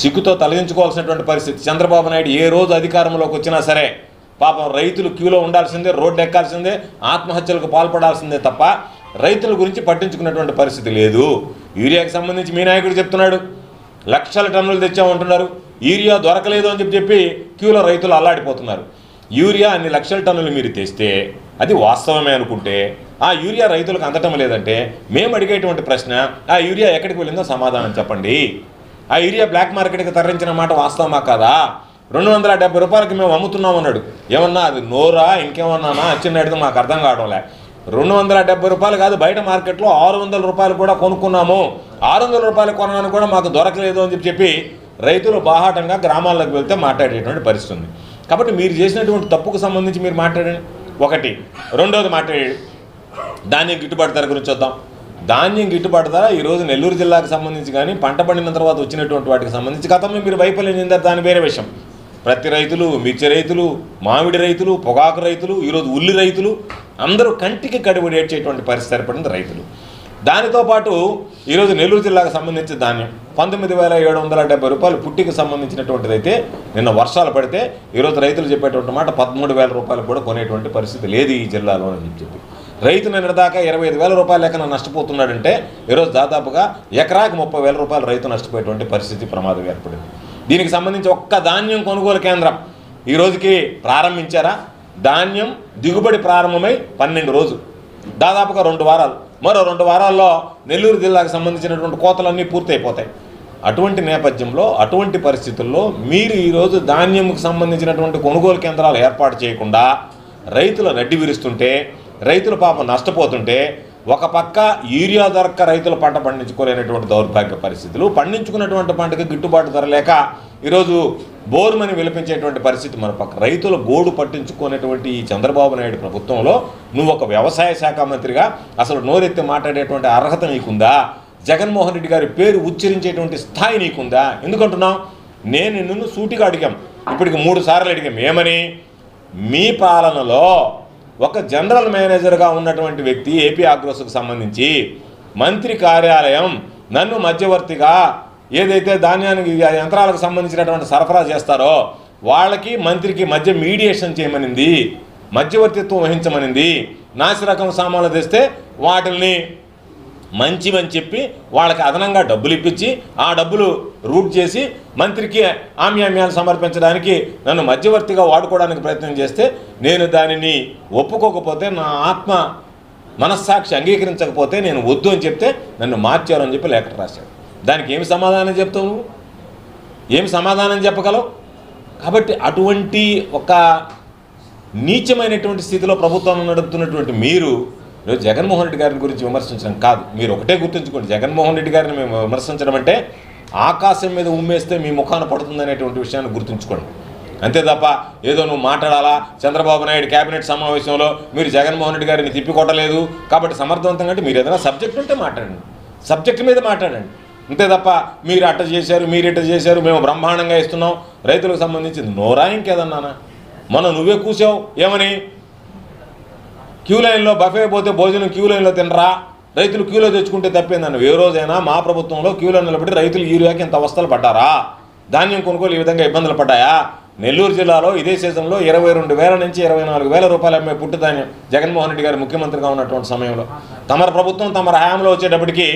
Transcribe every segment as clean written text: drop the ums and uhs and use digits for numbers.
సిగ్గుతో తలదించుకోవాల్సినటువంటి పరిస్థితి. చంద్రబాబు నాయుడు ఏ రోజు అధికారంలోకి వచ్చినా సరే పాపం రైతులు క్యూలో ఉండాల్సిందే, రోడ్డు ఎక్కాల్సిందే, ఆత్మహత్యలకు పాల్పడాల్సిందే తప్ప రైతుల గురించి పట్టించుకున్నటువంటి పరిస్థితి లేదు. యూరియాకి సంబంధించి మీ నాయకుడు చెప్తున్నాడు, లక్షల టన్నులు తెచ్చామంటున్నారు. యూరియా దొరకలేదు అని చెప్పి క్యూలో రైతులు అల్లాడిపోతున్నారు. యూరియా అన్ని లక్షల టన్నులు మీరు తెస్తే అది వాస్తవమే అనుకుంటే ఆ యూరియా రైతులకు అందటం లేదంటే మేము అడిగేటువంటి ప్రశ్న, ఆ యూరియా ఎక్కడికి వెళ్ళిందో సమాధానం చెప్పండి. ఆ యూరియా బ్లాక్ మార్కెట్కి తరలించిన మాట వాస్తవమా కాదా? 270 రూపాయలకి మేము అమ్ముతున్నాం అన్నాడు. ఏమన్నా అది నోరా ఇంకేమన్నానా వచ్చిన అడిగితే మాకు అర్థం కావడంలే. 270 రూపాయలు కాదు, బయట మార్కెట్లో 600 రూపాయలు కూడా కొనుక్కున్నాము. 600 రూపాయలు కొనడానికి కూడా మాకు దొరకలేదు అని చెప్పి రైతులు బాహాటంగా గ్రామాల్లోకి వెళ్తే మాట్లాడేటువంటి పరిస్థితి ఉంది. కాబట్టి మీరు చేసినటువంటి తప్పుకు సంబంధించి మీరు మాట్లాడండి ఒకటి. రెండోది మాట్లాడాడు ధాన్యం గిట్టుబాటు ధర గురించి వద్దాం. ధాన్యం గిట్టుబాటు ధర ఈరోజు నెల్లూరు జిల్లాకు సంబంధించి కానీ పంట పండిన తర్వాత వచ్చినటువంటి వాటికి సంబంధించి గతంలో మీరు వైఫల్యం చెందారు, దాని వేరే విషయం. ప్రతి రైతులు, మిర్చి రైతులు, మామిడి రైతులు, పొగాకు రైతులు, ఈరోజు ఉల్లి రైతులు అందరూ కంటికి కడిబడి ఏడ్చేటువంటి పరిస్థితి ఏర్పడింది రైతులు. దానితో పాటు ఈరోజు నెల్లూరు జిల్లాకు సంబంధించి ధాన్యం 19,770 రూపాయలు పుట్టికి సంబంధించినటువంటిది అయితే నిన్న వర్షాలు పడితే ఈరోజు రైతులు చెప్పేటువంటి మాట 13,000 రూపాయలు కూడా కొనేటువంటి పరిస్థితి లేదు ఈ జిల్లాలో అని చెప్పి. రైతు నిన్నదాకా 25,000 రూపాయల లెక్కన నష్టపోతున్నాడంటే ఈరోజు దాదాపుగా ఎకరాకి 30,000 రూపాయలు రైతు నష్టపోయేటువంటి పరిస్థితి ప్రమాదం ఏర్పడింది. దీనికి సంబంధించి ఒక్క ధాన్యం కొనుగోలు కేంద్రం ఈ రోజుకి ప్రారంభించారా? ధాన్యం దిగుబడి ప్రారంభమై 12 రోజులు, దాదాపుగా 2 వారాలు. మరో 2 వారాల్లో నెల్లూరు జిల్లాకు సంబంధించినటువంటి కోతలన్నీ పూర్తయిపోతాయి. అటువంటి నేపథ్యంలో, అటువంటి పరిస్థితుల్లో మీరు ఈరోజు ధాన్యంకు సంబంధించినటువంటి కొనుగోలు కేంద్రాలు ఏర్పాటు చేయకుండా రైతులు నడ్డి విరుస్తుంటే, రైతులు పాపం నష్టపోతుంటే, ఒక పక్క యూరియా దొరక్క రైతులు పంట పండించుకోలేనటువంటి దౌర్భాగ్య పరిస్థితులు, పండించుకున్నటువంటి పంటకు గిట్టుబాటు ధర లేక ఈరోజు బోరుమని విలపించేటువంటి పరిస్థితి, మన పక్క రైతుల గోడు పట్టించుకునేటువంటి ఈ చంద్రబాబు నాయుడు ప్రభుత్వంలో నువ్వు ఒక వ్యవసాయ శాఖ మంత్రిగా అసలు నోరెత్తి మాట్లాడేటువంటి అర్హత నీకుందా? జగన్మోహన్ రెడ్డి గారి పేరు ఉచ్చరించేటువంటి స్థాయి నీకుందా? ఎందుకంటున్నావు? నేను నిన్ను సూటిగా అడిగాం, ఇప్పటికి 3 సార్లు అడిగాం. ఏమని? మీ పాలనలో ఒక జనరల్ మేనేజర్గా ఉన్నటువంటి వ్యక్తి ఏపీ ఆగ్రోస్కు సంబంధించి మంత్రి కార్యాలయం నన్ను మధ్యవర్తిగా ఏదైతే ధాన్యానికి యంత్రాలకు సంబంధించినటువంటి సరఫరా చేస్తారో వాళ్ళకి మంత్రికి మధ్య మీడియేషన్ చేయమనింది, మధ్యవర్తిత్వం వహించమనింది. నాసిరకం సామాన్లు తెస్తే వాటిల్ని మంచివని చెప్పి వాళ్ళకి అదనంగా డబ్బులు ఇప్పించి ఆ డబ్బులు రూట్ చేసి మంత్రికి ఆమ్యామ్యాలు సమర్పించడానికి నన్ను మధ్యవర్తిగా వాడుకోవడానికి ప్రయత్నం చేస్తే నేను దానిని ఒప్పుకోకపోతే, నా ఆత్మ మనస్సాక్షి అంగీకరించకపోతే నేను వద్దు అని చెప్తే నన్ను మార్చారు అని చెప్పి లేఖ రాశాడు. దానికి ఏమి సమాధానం చెప్తావు నువ్వు? ఏమి సమాధానం చెప్పగలవు? కాబట్టి అటువంటి ఒక నీచమైనటువంటి స్థితిలో ప్రభుత్వం నడుపుతున్నటువంటి మీరు జగన్మోహన్ రెడ్డి గారిని గురించి విమర్శించడం కాదు. మీరు ఒకటే గుర్తుంచుకోండి, జగన్మోహన్ రెడ్డి గారిని మేము విమర్శించడం అంటే ఆకాశం మీద ఉమ్మేస్తే మీ ముఖాన పడుతుంది అనేటువంటి విషయాన్ని గుర్తుంచుకోండి. అంతే తప్ప ఏదో నువ్వు మాట్లాడాలా, చంద్రబాబు నాయుడు క్యాబినెట్ సమావేశంలో మీరు జగన్మోహన్ రెడ్డి గారిని తిప్పికొట్టలేదు కాబట్టి సమర్థవంతంగా అంటే మీరు ఏదైనా సబ్జెక్ట్ ఉంటే మాట్లాడండి, సబ్జెక్ట్ మీద మాట్లాడండి. అంతే తప్ప మీరు అట్ట చేశారు, మీరు ఇట్ట చేశారు, మేము బ్రహ్మాండంగా ఇస్తున్నాం రైతులకు సంబంధించింది నోరా ఇంకేదన్నానా? మనం నువ్వే కూసావు ఏమని? క్యూ లైన్లో బఫే పోతే భోజనం క్యూ లైన్లో తినరా, రైతులు క్యూలో తెచ్చుకుంటే తప్పేందన్న. ఏ రోజైనా మా ప్రభుత్వంలో క్యూలో నిలబడి రైతులు యూరియాకి ఇంత అవస్థలు పడ్డారా? ధాన్యం కొనుగోలు ఈ విధంగా ఇబ్బందులు పడ్డాయా? నెల్లూరు జిల్లాలో ఇదే సీజన్లో 22,000 నుంచి 24,000 రూపాయలు అమ్మే పుట్టు ధాన్యం జగన్మోహన్ రెడ్డి గారు ముఖ్యమంత్రిగా ఉన్నటువంటి సమయంలో తమర ప్రభుత్వం తమ హయాంలో వచ్చేటప్పటికి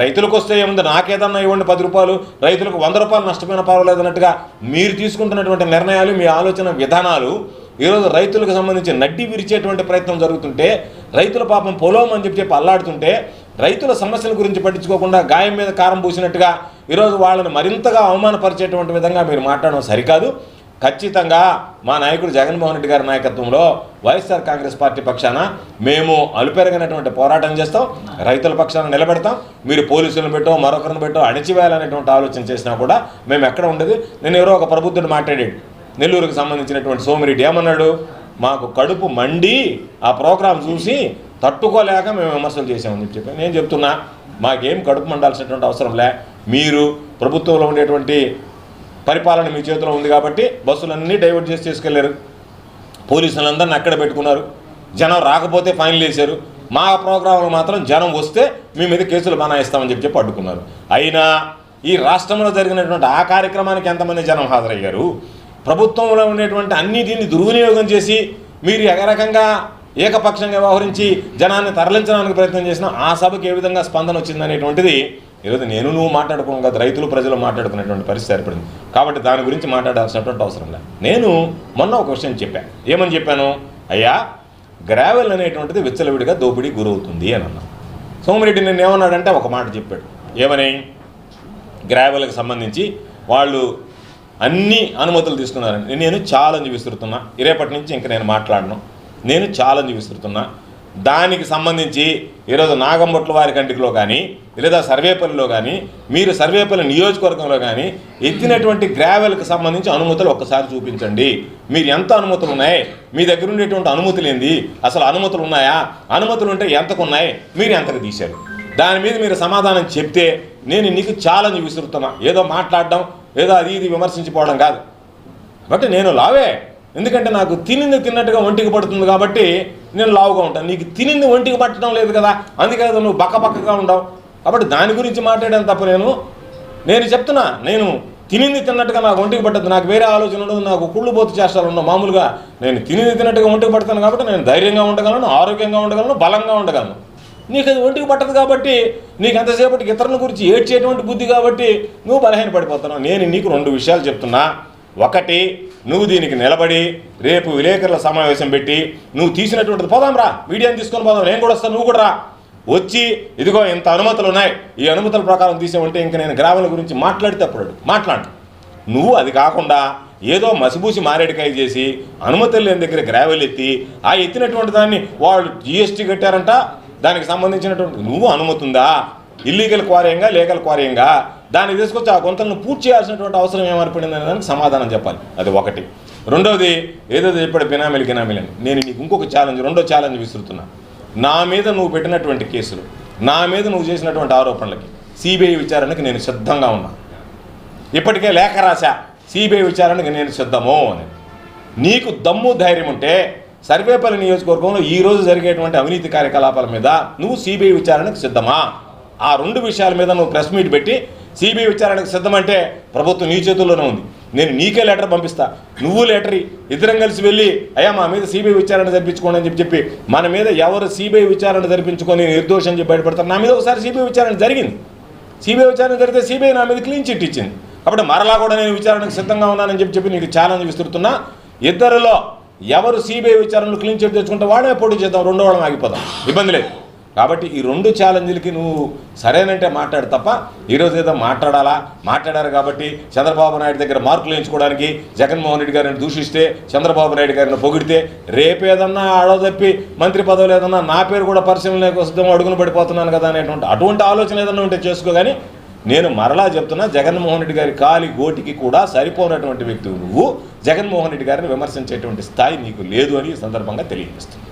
రైతులకు వస్తే ఏముంది, నాకేదన్నా ఇవ్వండి 10 రూపాయలు, రైతులకు 100 రూపాయలు నష్టపోయిన పర్వాలేదు అన్నట్టుగా మీరు తీసుకుంటున్నటువంటి నిర్ణయాలు, మీ ఆలోచన విధానాలు ఈరోజు రైతులకు సంబంధించి నడ్డి విరిచేటువంటి ప్రయత్నం జరుగుతుంటే, రైతుల పాపం పొలం అని చెప్పి అల్లాడుతుంటే, రైతుల సమస్యల గురించి పట్టించుకోకుండా గాయం మీద కారం పూసినట్టుగా ఈరోజు వాళ్ళని మరింతగా అవమానపరిచేటువంటి విధంగా మీరు మాట్లాడడం సరికాదు. ఖచ్చితంగా మా నాయకుడు జగన్మోహన్ రెడ్డి గారి నాయకత్వంలో వైఎస్ఆర్ కాంగ్రెస్ పార్టీ పక్షాన మేము అలుపెరగనటువంటి పోరాటం చేస్తాం, రైతుల పక్షాన నిలబెడతాం. మీరు పోలీసులను పెట్టో మరొకరిని పెట్టో అణిచివేయాలనేటువంటి ఆలోచన చేసినా కూడా మేము ఎక్కడ ఉండదు. నేను ఎవరో ఒక ప్రబుద్ధుడు మాట్లాడాడు, నెల్లూరుకు సంబంధించినటువంటి సోమిరెడ్డి ఏమన్నాడు, మాకు కడుపు మండి ఆ ప్రోగ్రాం చూసి తట్టుకోలేక మేము విమర్శలు చేసామని చెప్పి. నేను చెప్తున్నా, మాకేం కడుపు మండాల్సినటువంటి అవసరం లే. మీరు ప్రభుత్వంలో ఉండేటువంటి పరిపాలన మీ చేతిలో ఉంది కాబట్టి బస్సులన్నీ డైవర్ట్ చేసి తీసుకెళ్లారు, పోలీసులందరినీ అక్కడ పెట్టుకున్నారు, జనం రాకపోతే ఫైన్లు వేశారు. మా ప్రోగ్రాంలో మాత్రం జనం వస్తే మీ మీద కేసులు బనాయిస్తామని చెప్పి అడ్డుకున్నారు. అయినా ఈ రాష్ట్రంలో జరిగినటువంటి ఆ కార్యక్రమానికి ఎంతమంది జనం హాజరయ్యారు? ప్రభుత్వంలో ఉండేటువంటి అన్ని దీన్ని దుర్వినియోగం చేసి మీరు రకంగా ఏకపక్షంగా వ్యవహరించి జనాన్ని తరలించడానికి ప్రయత్నం చేసిన ఆ సభకి ఏ విధంగా స్పందన వచ్చిందనేటువంటిది ఈరోజు నేను నువ్వు మాట్లాడుకోం కదా, రైతులు ప్రజలు మాట్లాడుకునేటువంటి పరిస్థితి ఏర్పడింది. కాబట్టి దాని గురించి మాట్లాడాల్సినటువంటి అవసరం లేదు. నేను మొన్న ఒక విషయం చెప్పాను. ఏమని చెప్పాను? అయ్యా, గ్రావెల్ అనేటువంటిది విచ్చలవిడిగా దోపిడీ గురవుతుంది అని అన్నా. సోమిరెడ్డి నిన్న ఏమన్నాడంటే ఒక మాట చెప్పాడు. ఏమని? గ్రావెల్కి సంబంధించి వాళ్ళు అన్ని అనుమతులు తీసుకున్నారని. నేను ఛాలెంజ్ విసురుతున్నా, రేపటి నుంచి ఇంక నేను మాట్లాడను. నేను ఛాలెంజ్ విసురుతున్నా. దానికి సంబంధించి ఈరోజు నాగంబొట్ల వారి కంటిలో కానీ లేదా సర్వేపల్లిలో కానీ మీరు సర్వేపల్లి నియోజకవర్గంలో కానీ ఎత్తినటువంటి గ్రావెల్కి సంబంధించి అనుమతులు ఒక్కసారి చూపించండి. మీరు ఎంత అనుమతులు ఉన్నాయి, మీ దగ్గర ఉండేటువంటి అనుమతులు ఏంది, అసలు అనుమతులు ఉన్నాయా, అనుమతులు ఉంటే ఎంతకు ఉన్నాయి, మీరు ఎంతకు తీశారు, దాని మీద మీరు సమాధానం చెప్తే నేను నీకు ఛాలెంజ్ విసురుతున్నా. ఏదో మాట్లాడడం, ఏదో అది ఇది విమర్శించిపోవడం కాదు. బట్ నేను లావే, ఎందుకంటే నాకు తినింది తిన్నట్టుగా ఒంటికి పడుతుంది కాబట్టి నేను లావుగా ఉంటాను. నీకు తినింది ఒంటికి పట్టడం లేదు కదా, అందుకే కదా నువ్వు బక్కగా ఉండవు. కాబట్టి దాని గురించి మాట్లాడాను తప్ప నేను చెప్తున్నా, నేను తినింది తిన్నట్టుగా నాకు ఒంటికి పట్టదు, నాకు వేరే ఆలోచన ఉండదు, నాకు కుళ్ళు పోతు చేష్టాలు ఉండవు. మామూలుగా నేను తినింది తిన్నట్టుగా ఒంటికి పడతాను కాబట్టి నేను ధైర్యంగా ఉండగలను, ఆరోగ్యంగా ఉండగలను, బలంగా ఉండగలను. నీకు అది ఒంటికి పట్టదు కాబట్టి నీకు ఎంతసేపటికి ఇతరుల గురించి ఏడ్చేటువంటి బుద్ధి కాబట్టి నువ్వు బలహీన పడిపోతున్నావు. నేను నీకు 2 విషయాలు చెప్తున్నా. ఒకటి, నువ్వు దీనికి నిలబడి రేపు విలేకరుల సమావేశం పెట్టి నువ్వు తీసినటువంటిది పోదాం రా, మీడియాని తీసుకొని పోదాం, నేను కూడా వస్తాను, నువ్వు కూడా రా, వచ్చి ఇదిగో ఇంత అనుమతులు ఉన్నాయి, ఈ అనుమతుల ప్రకారం తీసామంటే ఇంక నేను గ్రామాల గురించి మాట్లాడితే అప్పుడు మాట్లాడు. నువ్వు అది కాకుండా ఏదో మసిబూసి మారేడికాయ చేసి అనుమతులు లేని దగ్గర గ్రావెల్ ఎత్తి ఆ ఎత్తినటువంటి దాన్ని వాళ్ళు GST కట్టారంట, దానికి సంబంధించినటువంటి నువ్వు అనుమతి ఉందా, ఇల్లీగల్ క్వారీయింగా లీగల్ క్వారీయింగా, దాన్ని తీసుకొచ్చి ఆ గుంతలను పూర్తి చేయాల్సినటువంటి అవసరం ఏమర్పడింది అనే దానికి సమాధానం చెప్పాలి. అది ఒకటి. రెండవది, ఏదో చెప్పాడు బినామీలు అని. నేను నీకు ఇంకొక ఛాలెంజ్, రెండో ఛాలెంజ్ విసురుతున్నా. నా మీద నువ్వు పెట్టినటువంటి కేసులు, నా మీద నువ్వు చేసినటువంటి ఆరోపణలకి CBI విచారణకి నేను సిద్ధంగా ఉన్నా. ఇప్పటికే లేఖ రాశా, CBI విచారణకి నేను సిద్ధము అని. నీకు దమ్ము ధైర్యం ఉంటే సర్వేపల్లి నియోజకవర్గంలో ఈరోజు జరిగేటువంటి అవినీతి కార్యకలాపాల మీద నువ్వు CBI విచారణకు సిద్ధమా? ఆ 2 విషయాల మీద నువ్వు ప్రెస్ మీట్ పెట్టి CBI విచారణకు సిద్ధమంటే ప్రభుత్వం నీ చేతుల్లోనే ఉంది. నేను నీకే లెటర్ పంపిస్తా, నువ్వు లెటరీ, ఇద్దరం కలిసి వెళ్ళి అయ్యా మా మీద CBI విచారణ జరిపించుకోండి అని చెప్పి మన మీద ఎవరు CBI విచారణ జరిపించుకొని నిర్దోషం చెప్పి బయటపడతారు. నా మీద ఒకసారి CBI విచారణ జరిగింది. CBI విచారణ జరిగితే CBI నా మీద క్లీన్ చిట్ ఇచ్చింది. కాబట్టి మరలా కూడా నేను విచారణకు సిద్ధంగా ఉన్నానని చెప్పి నీకు ఛాలెంజ్ విస్తున్నా. ఇద్దరిలో ఎవరు CBI విచారణలు క్లీన్ చిట్ తెచ్చుకుంటే వాడే పోటీ చేద్దాం, 2 వాళ్ళం ఆగిపోదాం, ఇబ్బంది లేదు. కాబట్టి ఈ 2 ఛాలెంజ్లకి నువ్వు సరేనంటే మాట్లాడు తప్ప ఈరోజు ఏదో మాట్లాడారు కాబట్టి చంద్రబాబు నాయుడు దగ్గర మార్కులు వేయించుకోవడానికి జగన్మోహన్ రెడ్డి గారిని దూషిస్తే, చంద్రబాబు నాయుడు గారిని పొగిడితే, రేపేదన్నా ఆడోదప్పి మంత్రి పదవులు ఏదన్నా నా పేరు కూడా పరిశీలనకు వస్తుందేమో అడుగును పడిపోతున్నాను కదా అనేటువంటి అటువంటి ఆలోచన ఏదన్నా ఉంటే చేసుకో. కానీ నేను మరలా చెప్తున్నా, జగన్మోహన్ రెడ్డి గారి కాలి గోటికి కూడా సరిపోనటువంటి వ్యక్తి నువ్వు. జగన్మోహన్ రెడ్డి గారిని విమర్శించేటువంటి స్థాయి నీకు లేదు అని ఈ సందర్భంగా తెలియజేస్తున్నాను.